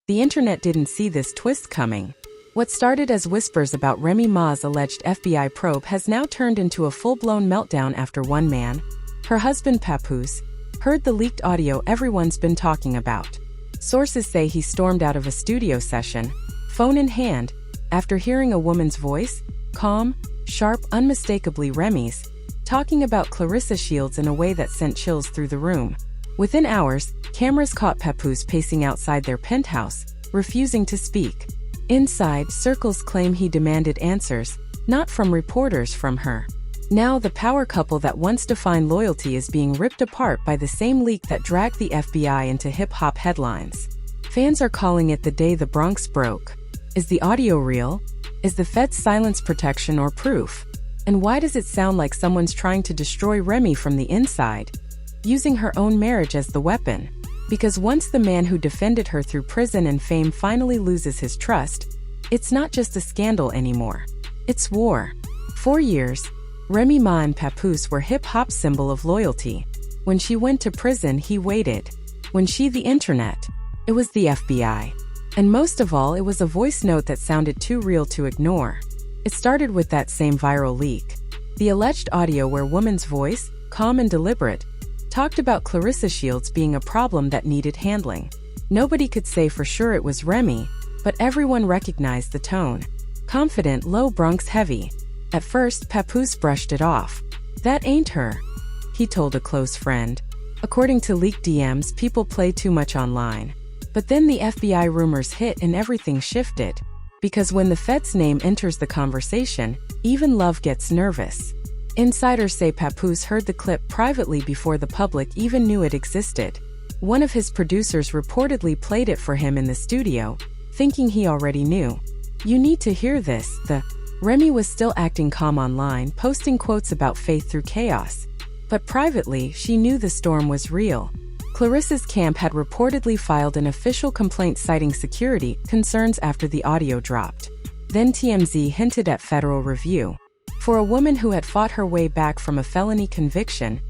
The internet didn't see this twist coming. What started as whispers about Remy Ma's alleged FBI probe has now turned into a full-blown meltdown after one man, her husband Papoose, heard the leaked audio everyone's been talking about. Sources say he stormed out of a studio session, phone in hand, after hearing a woman's voice, calm, sharp, unmistakably Remy's, talking about Claressa Shields in a way that sent chills through the room. Within hours, cameras caught Papoose pacing outside their penthouse, refusing to speak. Inside, circles claim he demanded answers, not from reporters, from her. Now the power couple that once defined loyalty is being ripped apart by the same leak that dragged the FBI into hip-hop headlines. Fans are calling it the day the Bronx broke. Is the audio real? Is the Fed's silence protection or proof? And why does it sound like someone's trying to destroy Remy from the inside, using her own marriage as the weapon? Because once the man who defended her through prison and fame finally loses his trust, it's not just a scandal anymore. It's war. For years, Remy Ma and Papoose were hip-hop's symbol of loyalty. When she went to prison, he waited. When she the internet, it was the FBI. And most of all, it was a voice note that sounded too real to ignore. It started with that same viral leak. The alleged audio where woman's voice, calm and deliberate, talked about Claressa Shields being a problem that needed handling. Nobody could say for sure it was Remy, but everyone recognized the tone. Confident, low, Bronx heavy. At first, Papoose brushed it off. That ain't her, he told a close friend. According to leaked DMs, people play too much online. But then the FBI rumors hit and everything shifted. Because when the Fed's name enters the conversation, even love gets nervous. Insiders say Papoose heard the clip privately before the public even knew it existed. One of his producers reportedly played it for him in the studio, thinking he already knew. You need to hear this. Remy was still acting calm online, posting quotes about faith through chaos. But privately, she knew the storm was real. Claressa's camp had reportedly filed an official complaint citing security concerns after the audio dropped. Then TMZ hinted at federal review. For a woman who had fought her way back from a felony conviction,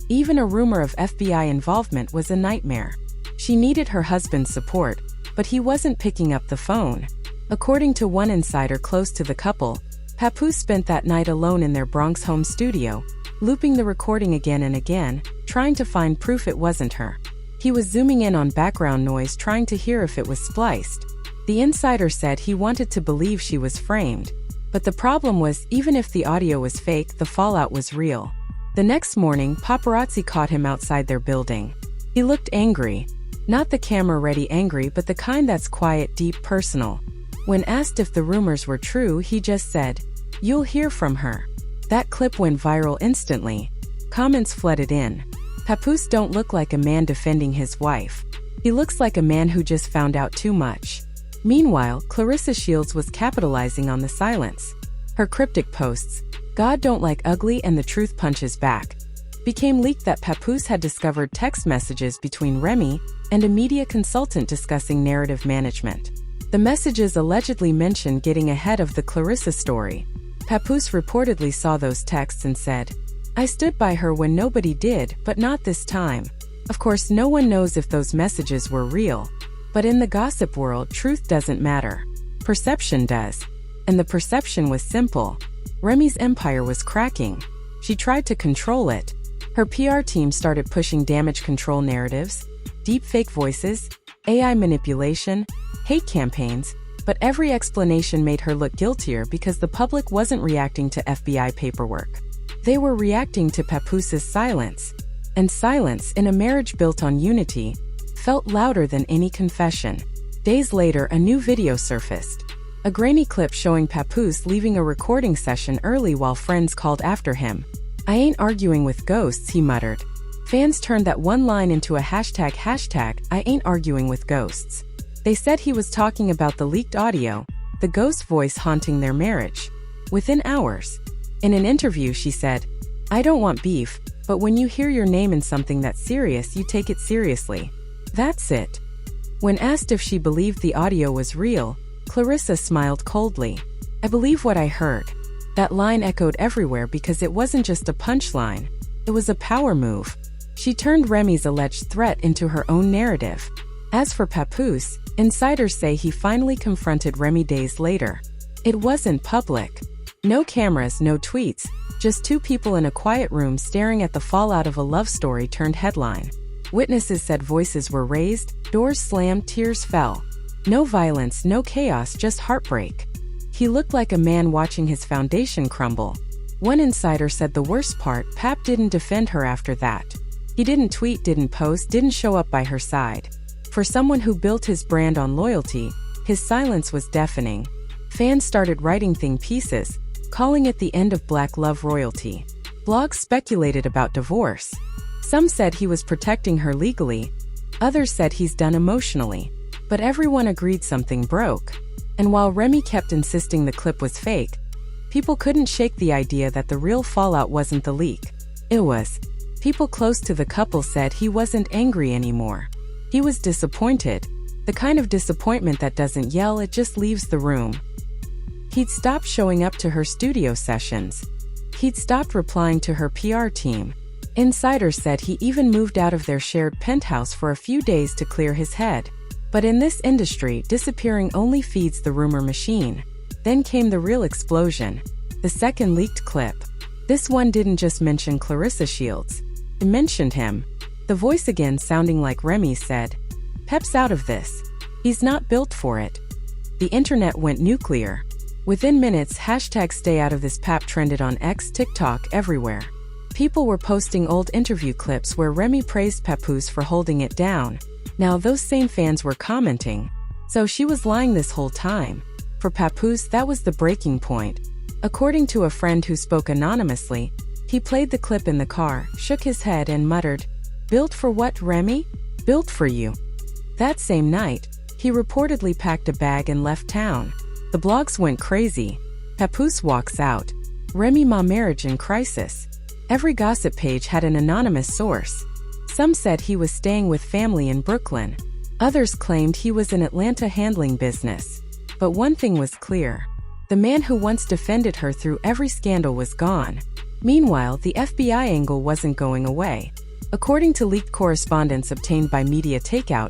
even a rumor of FBI involvement was a nightmare. She needed her husband's support, but he wasn't picking up the phone. According to one insider close to the couple, Papoose spent that night alone in their Bronx home studio, looping the recording again and again, trying to find proof it wasn't her. He was zooming in on background noise trying to hear if it was spliced. The insider said he wanted to believe she was framed. But the problem was, even if the audio was fake, the fallout was real. The next morning, paparazzi caught him outside their building. He looked angry. Not the camera-ready angry, but the kind that's quiet, deep, personal. When asked if the rumors were true, he just said, "You'll hear from her." That clip went viral instantly. Comments flooded in. Papoose don't look like a man defending his wife. He looks like a man who just found out too much. Meanwhile, Claressa Shields was capitalizing on the silence. Her cryptic posts, "God don't like ugly and the truth punches back," became leaked that Papoose had discovered text messages between Remy and a media consultant discussing narrative management. The messages allegedly mentioned getting ahead of the Claressa story. Papoose reportedly saw those texts and said, "I stood by her when nobody did, but not this time." Of course, no one knows if those messages were real. But in the gossip world, truth doesn't matter. Perception does. And the perception was simple. Remy's empire was cracking. She tried to control it. Her PR team started pushing damage control narratives, deepfake voices, AI manipulation, hate campaigns, but every explanation made her look guiltier because the public wasn't reacting to FBI paperwork. They were reacting to Papoose's silence. And silence, in a marriage built on unity, felt louder than any confession. Days later, a new video surfaced. A grainy clip showing Papoose leaving a recording session early while friends called after him. "I ain't arguing with ghosts," he muttered. Fans turned that one line into a hashtag "I ain't arguing with ghosts." They said he was talking about the leaked audio, the ghost voice haunting their marriage. Within hours. In an interview, she said, "I don't want beef, but when you hear your name in something that's serious, you take it seriously. That's it." When asked if she believed the audio was real, Claressa smiled coldly. "I believe what I heard." That line echoed everywhere because it wasn't just a punchline. It was a power move. She turned Remy's alleged threat into her own narrative. As for Papoose, insiders say he finally confronted Remy days later. It wasn't public. No cameras, no tweets, just two people in a quiet room staring at the fallout of a love story turned headline. Witnesses said voices were raised, doors slammed, tears fell. No violence, no chaos, just heartbreak. He looked like a man watching his foundation crumble. One insider said the worst part, Pap didn't defend her after that. He didn't tweet, didn't post, didn't show up by her side. For someone who built his brand on loyalty, his silence was deafening. Fans started writing think pieces, calling it the end of Black love royalty. Blogs speculated about divorce. Some said he was protecting her legally, others said he's done emotionally. But everyone agreed something broke. And while Remy kept insisting the clip was fake, people couldn't shake the idea that the real fallout wasn't the leak. It was. People close to the couple said he wasn't angry anymore. He was disappointed. The kind of disappointment that doesn't yell, it just leaves the room. He'd stopped showing up to her studio sessions. He'd stopped replying to her PR team. Insiders said he even moved out of their shared penthouse for a few days to clear his head. But in this industry, disappearing only feeds the rumor machine. Then came the real explosion. The second leaked clip. This one didn't just mention Claressa Shields. It mentioned him. The voice again sounding like Remy said, "Pep's out of this. He's not built for it." The internet went nuclear. Within minutes, #stay out of this Pap trended on X, TikTok, everywhere. People were posting old interview clips where Remy praised Papoose for holding it down. Now those same fans were commenting, so she was lying this whole time. For Papoose, that was the breaking point. According to a friend who spoke anonymously, he played the clip in the car, shook his head and muttered, "Built for what, Remy? Built for you." That same night, he reportedly packed a bag and left town. The blogs went crazy. Papoose walks out. Remy Ma marriage in crisis. Every gossip page had an anonymous source. Some said he was staying with family in Brooklyn. Others claimed he was in Atlanta handling business. But one thing was clear. The man who once defended her through every scandal was gone. Meanwhile, the FBI angle wasn't going away. According to leaked correspondence obtained by Media Takeout,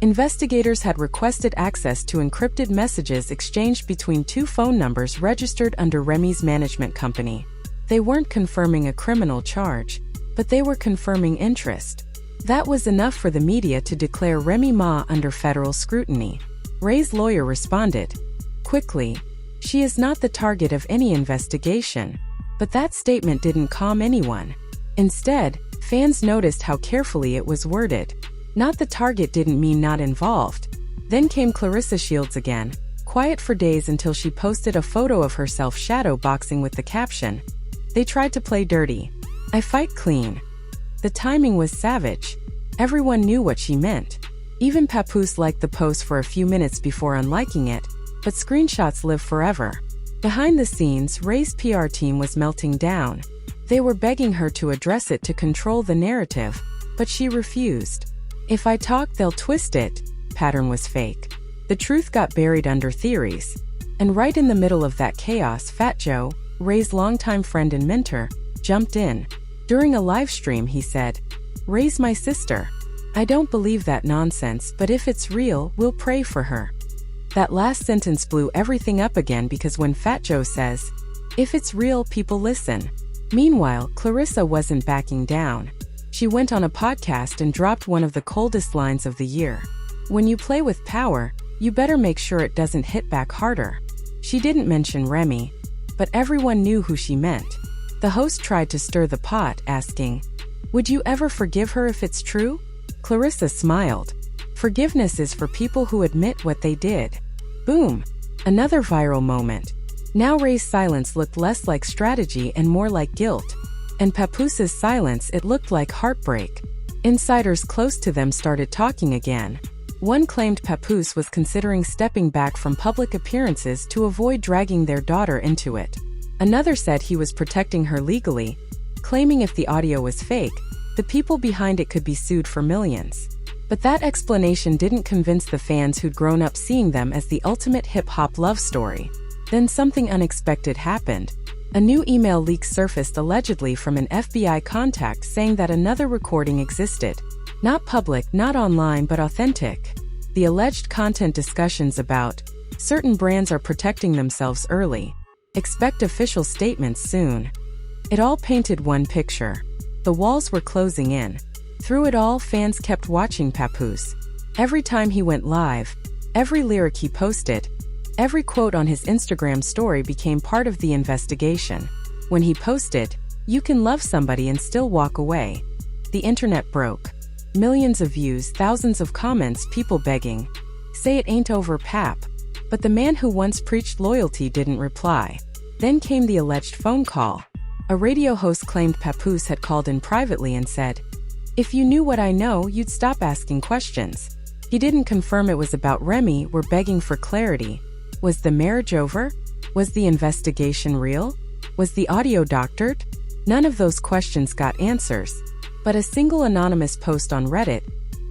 investigators had requested access to encrypted messages exchanged between two phone numbers registered under Remy's management company. They weren't confirming a criminal charge, but they were confirming interest. That was enough for the media to declare Remy Ma under federal scrutiny. Ray's lawyer responded quickly, "She is not the target of any investigation." But that statement didn't calm anyone. Instead, fans noticed how carefully it was worded. Not the target didn't mean not involved. Then came Claressa Shields again, quiet for days until she posted a photo of herself shadow boxing with the caption, "They tried to play dirty. I fight clean." The timing was savage. Everyone knew what she meant. Even Papoose liked the post for a few minutes before unliking it, but screenshots live forever. Behind the scenes, Ray's PR team was melting down. They were begging her to address it to control the narrative, but she refused. "If I talk, they'll twist it." Pattern was fake. The truth got buried under theories. And right in the middle of that chaos, Fat Joe, Ray's longtime friend and mentor, jumped in. During a live stream, he said, "Ray's my sister. I don't believe that nonsense, but if it's real, we'll pray for her." That last sentence blew everything up again because when Fat Joe says, "If it's real, people listen." Meanwhile, Claressa wasn't backing down. She went on a podcast and dropped one of the coldest lines of the year. "When you play with power, you better make sure it doesn't hit back harder." She didn't mention Remy, but everyone knew who she meant. The host tried to stir the pot, asking, "Would you ever forgive her if it's true?" Claressa smiled. "Forgiveness is for people who admit what they did." Boom! Another viral moment. Now Ray's silence looked less like strategy and more like guilt. And Papoose's silence, it looked like heartbreak. Insiders close to them started talking again. One claimed Papoose was considering stepping back from public appearances to avoid dragging their daughter into it. Another said he was protecting her legally, claiming if the audio was fake, the people behind it could be sued for millions. But that explanation didn't convince the fans who'd grown up seeing them as the ultimate hip-hop love story. Then something unexpected happened. A new email leak surfaced allegedly from an FBI contact saying that another recording existed. Not public, not online, but authentic. the alleged content discussions about certain brands are protecting themselves early. Expect official statements soon. It all painted one picture. The walls were closing in. Through it all, fans kept watching Papoose. Every time he went live, every lyric he posted, every quote on his Instagram story became part of the investigation. When he posted, "You can love somebody and still walk away," the internet broke. Millions of views, thousands of comments, people begging, "Say it ain't over, Pap." But the man who once preached loyalty didn't reply. Then came the alleged phone call. A radio host claimed Papoose had called in privately and said, "If you knew what I know, you'd stop asking questions." He didn't confirm it was about Remy. We're begging for clarity. Was the marriage over? Was the investigation real? Was the audio doctored? None of those questions got answers. But a single anonymous post on Reddit,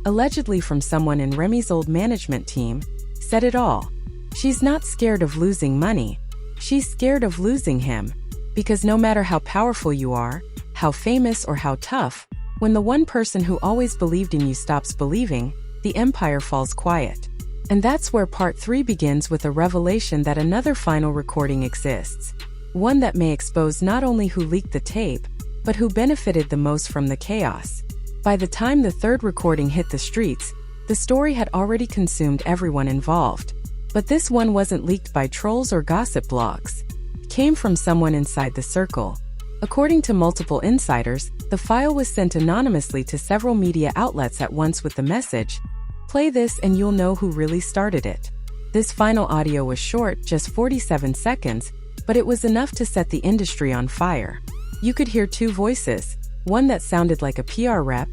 allegedly from someone in Remy's old management team, said it all. She's not scared of losing money. She's scared of losing him. Because no matter how powerful you are, how famous or how tough, when the one person who always believed in you stops believing, the empire falls quiet. And that's where part 3 begins, with a revelation that another final recording exists. One that may expose not only who leaked the tape, but who benefited the most from the chaos. By the time the third recording hit the streets, the story had already consumed everyone involved. But this one wasn't leaked by trolls or gossip blogs. It came from someone inside the circle. According to multiple insiders, the file was sent anonymously to several media outlets at once with the message, "Play this and you'll know who really started it." This final audio was short, just 47 seconds, but it was enough to set the industry on fire. You could hear two voices, one that sounded like a PR rep,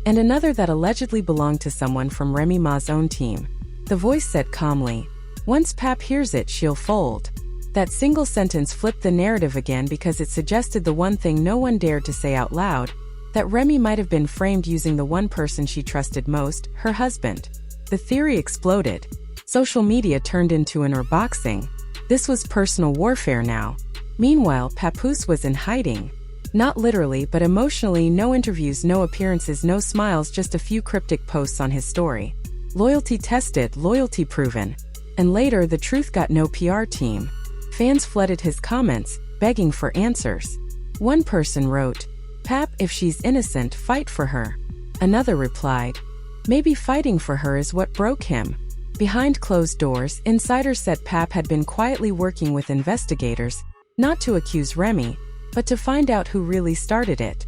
and another that allegedly belonged to someone from Remy Ma's own team. The voice said calmly, "Once Pap hears it, she'll fold." That single sentence flipped the narrative again because it suggested the one thing no one dared to say out loud, that Remy might have been framed using the one person she trusted most, her husband. The theory exploded. Social media turned into an boxing. This was personal warfare now. Meanwhile, Papoose was in hiding. Not literally, but emotionally. No interviews, no appearances, no smiles, just a few cryptic posts on his story. Loyalty tested, loyalty proven. And later, the truth got no PR team. Fans flooded his comments, begging for answers. One person wrote, "Pap, if she's innocent, fight for her." Another replied, "Maybe fighting for her is what broke him." Behind closed doors, insiders said Pap had been quietly working with investigators, not to accuse Remy, but to find out who really started it.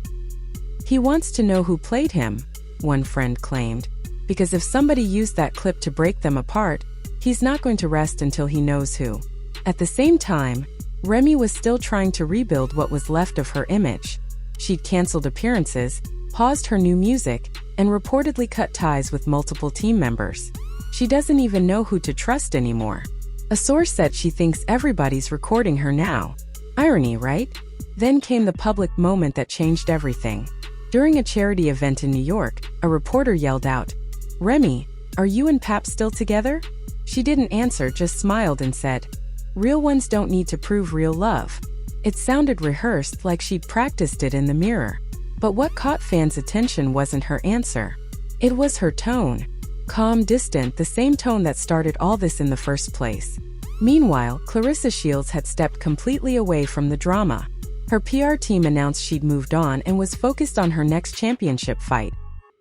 "He wants to know who played him," one friend claimed, "because if somebody used that clip to break them apart, he's not going to rest until he knows who." At the same time, Remy was still trying to rebuild what was left of her image. She'd canceled appearances, paused her new music, and reportedly cut ties with multiple team members. She doesn't even know who to trust anymore. A source said she thinks everybody's recording her now. Irony, right? Then came the public moment that changed everything. During a charity event in New York, a reporter yelled out, "Remy, are you and Pap still together?" She didn't answer, just smiled and said, "Real ones don't need to prove real love." It sounded rehearsed, like she'd practiced it in the mirror. But what caught fans' attention wasn't her answer. It was her tone. Calm, distant, the same tone that started all this in the first place. Meanwhile, Claressa Shields had stepped completely away from the drama. Her PR team announced she'd moved on and was focused on her next championship fight.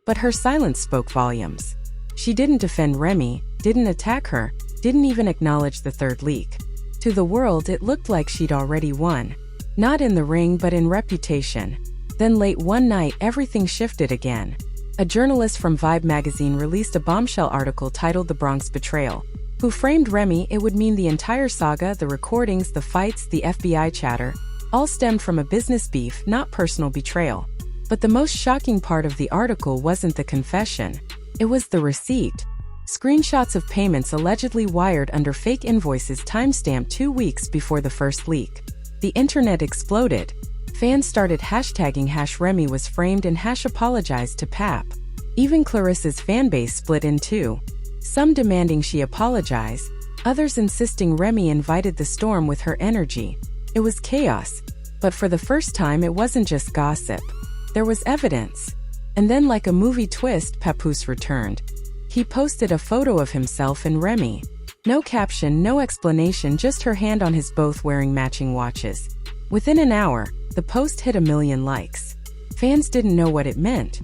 But her silence spoke volumes. She didn't defend Remy, didn't attack her, didn't even acknowledge the third leak. To the world, it looked like she'd already won. Not in the ring, but in reputation. Then late one night, everything shifted again. A journalist from Vibe magazine released a bombshell article titled "The Bronx Betrayal." Who framed Remy? It would mean the entire saga, the recordings, the fights, the FBI chatter, all stemmed from a business beef, not personal betrayal. But the most shocking part of the article wasn't the confession. It was the receipt. Screenshots of payments allegedly wired under fake invoices timestamped 2 weeks before the first leak. The internet exploded. Fans started hashtagging #Remy was framed and #apologized to Pap. Even Claressa's fanbase split in two. Some demanding she apologize, others insisting Remy invited the storm with her energy. It was chaos. But for the first time, it wasn't just gossip. There was evidence. And then, like a movie twist, Papoose returned. He posted a photo of himself and Remy. No caption, no explanation, just her hand on his, both wearing matching watches. Within an hour, the post hit 1 million likes. Fans didn't know what it meant.